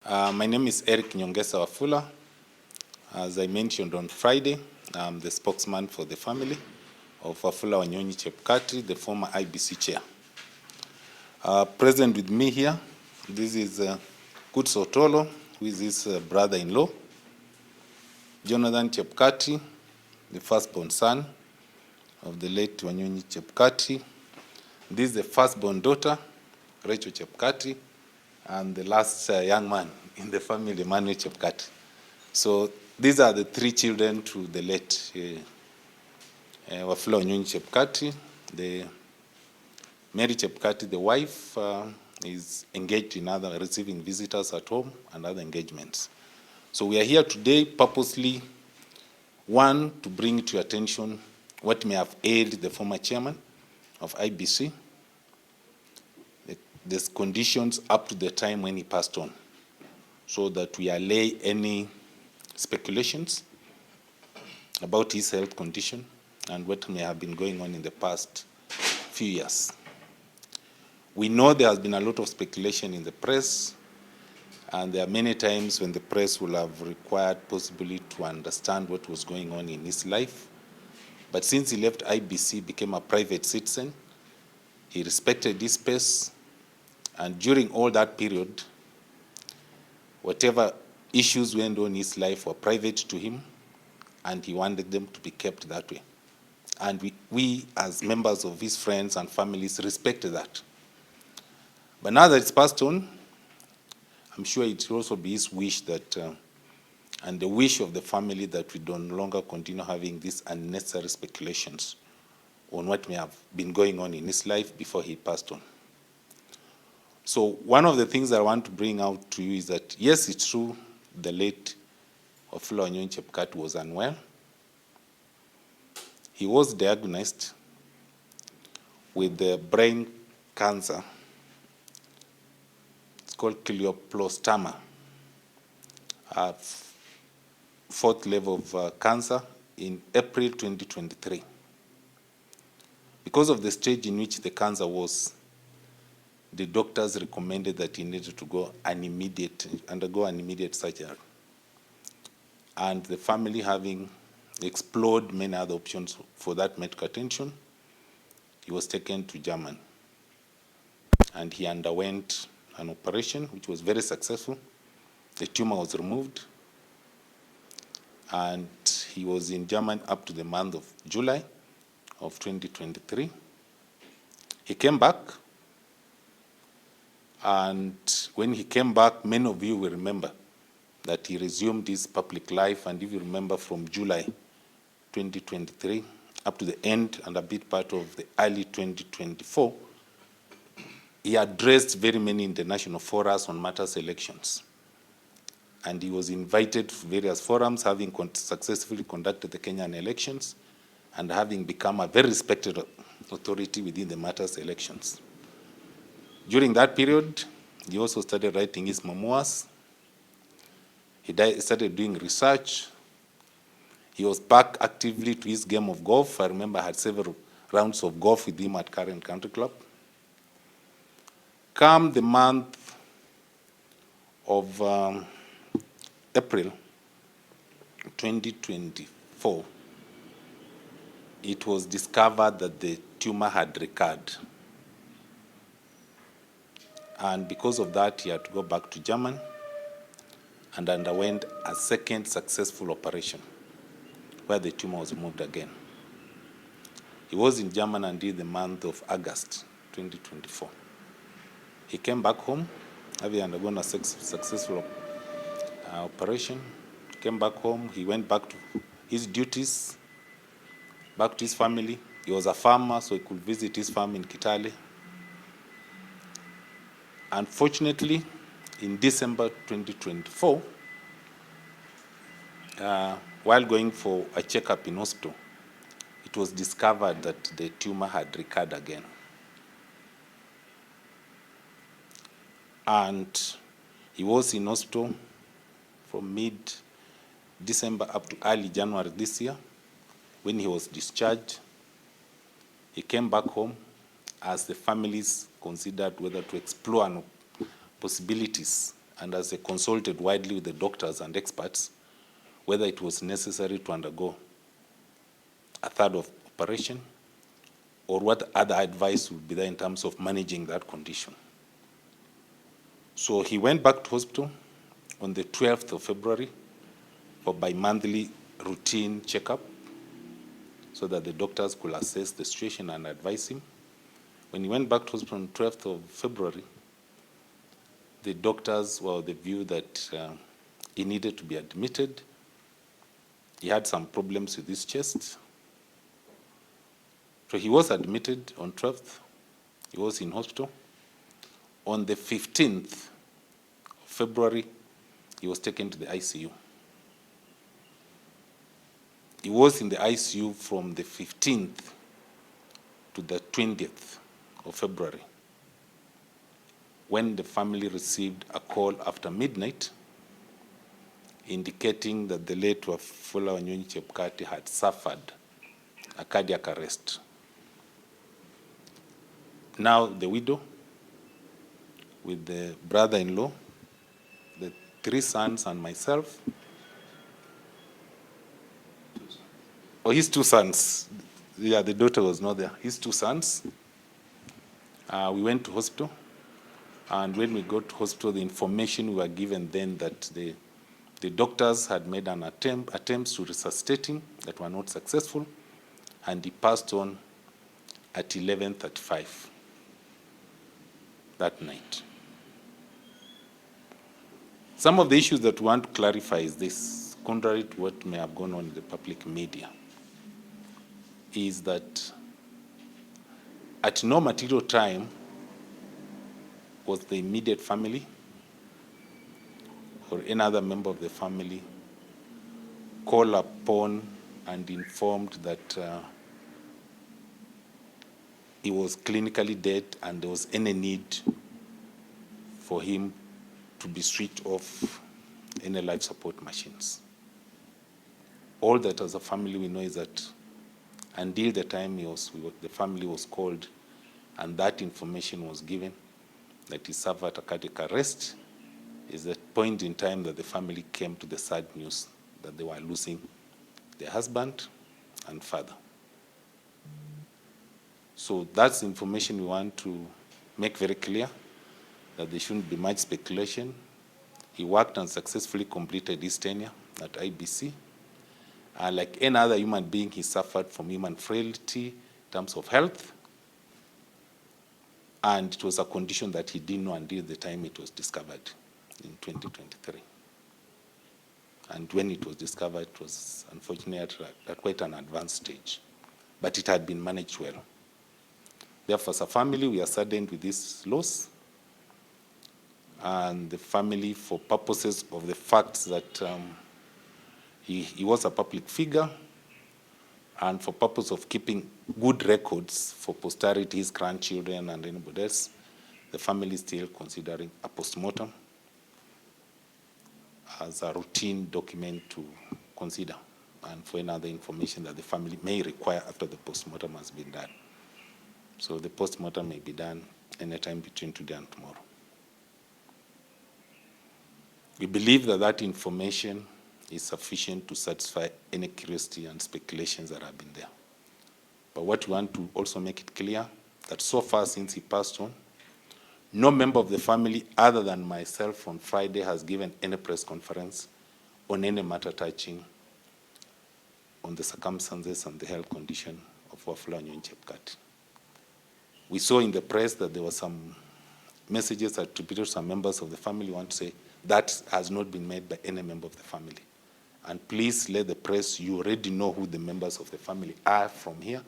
My name is Eric Nyongesa Wafula. As I mentioned on Friday, I'm the spokesman for the family of Wafula Wanyonyi Chebukati, the former IBC chair. Present with me here, this is Kutso Tolo, who is his brother-in-law, Jonathan Chebukati, the firstborn son of the late Wanyonyi Chebukati. This is the firstborn daughter, Rachel Chebukati, and the last young man in the family, Emmanuel Chebukati. So these are the three children to the late Wafula Wanyonyi Chebukati. The Mary Chebukati, the wife, is engaged in other receiving visitors at home and other engagements. So we are here today purposely, one, to bring to your attention what may have ailed the former chairman of IBC, the conditions up to the time when he passed on, so that we allay any speculations about his health condition and what may have been going on in the past few years. We know there has been a lot of speculation in the press, and there are many times when the press will have required possibly to understand what was going on in his life. But since he left IBC, became a private citizen, he respected his space, and during all that period, whatever issues went on in his life were private to him, and he wanted them to be kept that way. And we as members of his friends and families, respected that. But now that it's passed on, I'm sure it will also be his wish that, and the wish of the family, that we no longer continue having these unnecessary speculations on what may have been going on in his life before he passed on. So one of the things that I want to bring out to you is that, yes, it's true, the late Wafula Wanyonyi Chebukati was unwell. He was diagnosed with the brain cancer. It's called glioblastoma, fourth level of cancer, in April 2023. Because of the stage in which the cancer was, the doctors recommended that he needed to undergo an immediate surgery. And the family, having explored many other options for that medical attention, he was taken to Germany. And he underwent an operation, which was very successful. The tumor was removed. And he was in Germany up to the month of July of 2023. He came back. And when he came back, many of you will remember that he resumed his public life. And if you remember, from July 2023 up to the end and a bit part of the early 2024, he addressed very many international forums on matters elections. And he was invited to various forums, having successfully conducted the Kenyan elections and having become a very respected authority within the matters elections. During that period, he also started writing his memoirs. He started doing research. He was back actively to his game of golf. I remember I had several rounds of golf with him at Current Country Club. Come the month of April 2024, it was discovered that the tumor had recurred. And because of that, he had to go back to Germany and underwent a second successful operation where the tumor was removed again. He was in Germany until the month of August 2024. He came back home, having undergone a successful operation. He came back home. He went back to his duties, back to his family. He was a farmer, so he could visit his farm in Kitale. Unfortunately, in December 2024, while going for a checkup in hospital, it was discovered that the tumor had recurred again. And he was in hospital from mid-December up to early January this year. When he was discharged, he came back home as the families considered whether to explore possibilities and as they consulted widely with the doctors and experts, whether it was necessary to undergo a third of operation or what other advice would be there in terms of managing that condition. So he went back to hospital on the 12th of February for bi-monthly routine checkup so that the doctors could assess the situation and advise him. When he went back to hospital on the 12th of February, the doctors were of the view that he needed to be admitted. He had some problems with his chest. So he was admitted on 12th. He was in hospital. On the 15th of February, he was taken to the ICU. He was in the ICU from the 15th to the 20th of February, when the family received a call after midnight indicating that the late Wafula Wanyonyi Chebukati had suffered a cardiac arrest. Now the widow, with the brother-in-law, the 3 sons and myself, or his 2 sons, yeah, the daughter was not there, his 2 sons, we went to hospital. And when we got to hospital, the information we were given then that the doctors had made an attempts to resuscitate him that were not successful, and he passed on at 11:35 that night. Some of the issues that we want to clarify is this, contrary to what may have gone on in the public media, is that at no material time was the immediate family or any other member of the family called upon and informed that he was clinically dead and there was any need for him to be switched off any life support machines. All that as a family we know is that until the time the family was called and that information was given, that he suffered a cardiac arrest, is the point in time that the family came to the sad news that they were losing their husband and father. So that's the information we want to make very clear, that there shouldn't be much speculation. He worked and successfully completed his tenure at IBC. Like any other human being, he suffered from human frailty in terms of health. And it was a condition that he didn't know until the time it was discovered in 2023. And when it was discovered, it was unfortunately at quite an advanced stage. But it had been managed well. Therefore, as a family, we are saddened with this loss. And the family, for purposes of the fact that he was a public figure, and for purpose of keeping good records for posterity, his grandchildren and anybody else, the family is still considering a postmortem as a routine document to consider, and for any other information that the family may require after the postmortem has been done. So the postmortem may be done anytime between today and tomorrow. We believe that that information is sufficient to satisfy any curiosity and speculations that have been there. But what we want to also make it clear that so far since he passed on, no member of the family other than myself on Friday has given any press conference on any matter touching on the circumstances and the health condition of Wafula Wanyonyi Chebukati. We saw in the press that there were some messages attributed to some members of the family. We want to say that has not been made by any member of the family. And please let the press, you already know who the members of the family are from here.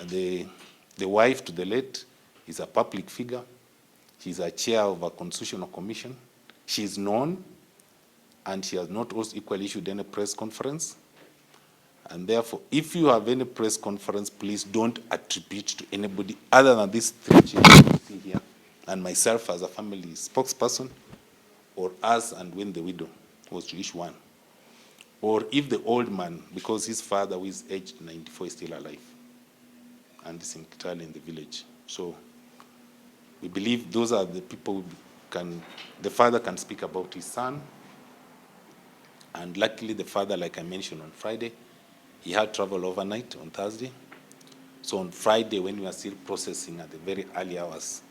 The wife to the late is a public figure. She's a chair of a constitutional commission. She's known, and she has not also equally issued any press conference. And therefore, if you have any press conference, please don't attribute to anybody other than these 3 children you see here, and myself as a family spokesperson, or us and when the widow was to issue one. Or if the old man, because his father, who is aged 94, is still alive and is in Kitale in the village. So we believe those are the people the father can speak about his son. And luckily, the father, like I mentioned on Friday, he had travel overnight on Thursday. So on Friday, when we were still processing at the very early hours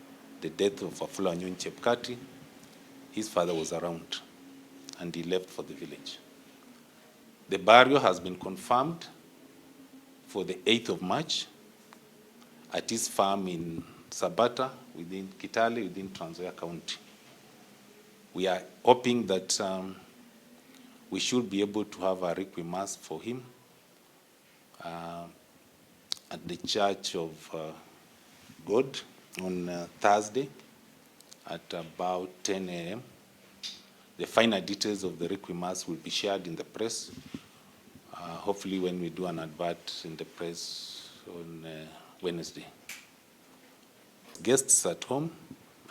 the death of Wafula Wanyonyi Chebukati, his father was around, and he left for the village. The burial has been confirmed for the 8th of March at his farm in Sabata, within Kitale, within Trans Nzoia County. We are hoping that we should be able to have a requiem mass for him at the Church of God on Thursday at about 10 a.m. The final details of the requiem mass will be shared in the press, hopefully when we do an advert in the press on Wednesday. Guests at home,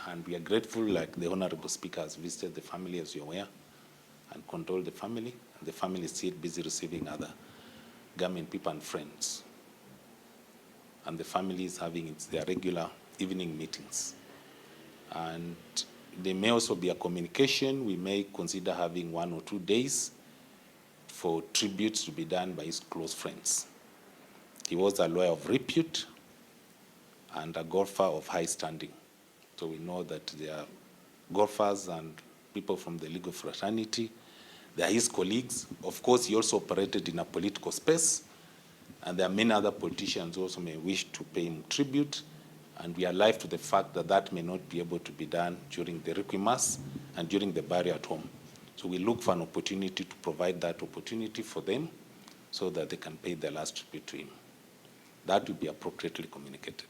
and we are grateful, like the Honorable Speaker has visited the family, as you're aware, and condoled the family. And the family is still busy receiving other government people and friends. And the family is having their regular evening meetings. And there may also be a communication. We may consider having 1 or 2 days for tributes to be done by his close friends. He was a lawyer of repute and a golfer of high standing. So we know that there are golfers and people from the legal fraternity. They are his colleagues. Of course, he also operated in a political space, and there are many other politicians who also may wish to pay him tribute, and we are alive to the fact that that may not be able to be done during the requiem mass and during the burial at home. So we look for an opportunity to provide that opportunity for them so that they can pay their last tribute to him. That will be appropriately communicated.